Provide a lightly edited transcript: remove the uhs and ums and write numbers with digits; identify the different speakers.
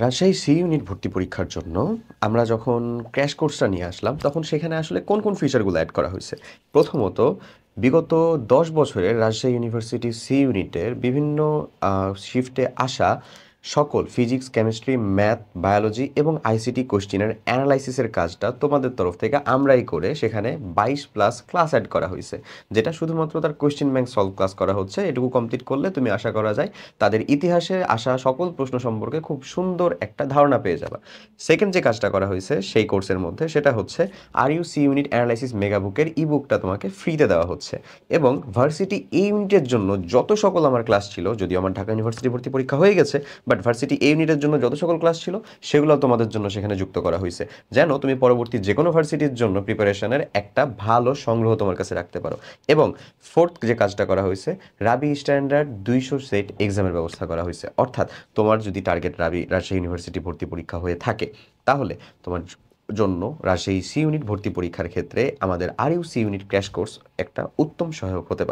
Speaker 1: Rajshahi C unit ভর্তি পরীক্ষার জন্য আমরা যখন ক্র্যাশ কোর্সটা নিয়ে আসলাম, তখন সেখানে আসলে কোন কোন ফিচারগুলো অ্যাড করা হয়েছে। প্রথমত, বিগত ১০ বছরের রাজশাহী ইউনিভার্সিটি সি ইউনিটের বিভিন্ন শিফটে আসা সকল ফিজিক্স, কেমিস্ট্রি, ম্যাথ, বায়োলজি এবং আইসিটি কোশ্চেনের অ্যানালাইসিসের কাজটা তোমাদের তরফ থেকে আমরাই করে সেখানে ২২+ ক্লাস অ্যাড করা হয়েছে, যেটা শুধুমাত্র তার কোশ্চেন ব্যাংক সলভ ক্লাস করা হচ্ছে। এটুকু কমপ্লিট করলে তুমি আশা করা যায় তাদের ইতিহাসে আসা সকল প্রশ্ন সম্পর্কে খুব সুন্দর একটা ধারণা পেয়ে যাবা। সেকেন্ড যে কাজটা করা হয়েছে সেই কোর্সের মধ্যে, সেটা হচ্ছে আরইউসি ইউনিট অ্যানালাইসিস মেগাবুকের ইবুকটা তোমাকে ফ্রিতে দেওয়া হচ্ছে। এবং ভার্সিটি এই ইউনিটের জন্য যত সকল আমার ক্লাস ছিল, যদিও আমার ঢাকা ইউনিভার্সিটি ভর্তি পরীক্ষা হয়ে গেছে, বাট ভার্সিটি এই ইউনিটের জন্য যত সকল ক্লাস ছিল সেগুলো তোমাদের জন্য সেখানে যুক্ত করা হয়েছে, যেন তুমি পরবর্তী যে কোনো ভার্সিটির জন্য প্রিপারেশনের একটা ভালো সংগ্রহ তোমার কাছে রাখতে পারো। এবং ফোর্থ যে কাজটা করা হয়েছে, রাবি স্ট্যান্ডার্ড ২০০ সেট এক্সামের ব্যবস্থা করা হয়েছে। অর্থাৎ তোমার যদি টার্গেট রাজশাহী ইউনিভার্সিটি ভর্তি পরীক্ষা হয়ে থাকে, তাহলে তোমার জন্য রাজশাহী সি ইউনিট ভর্তি পরীক্ষার ক্ষেত্রে আমাদের RU C unit crash course একটা উত্তম সহায়ক হতে পারে।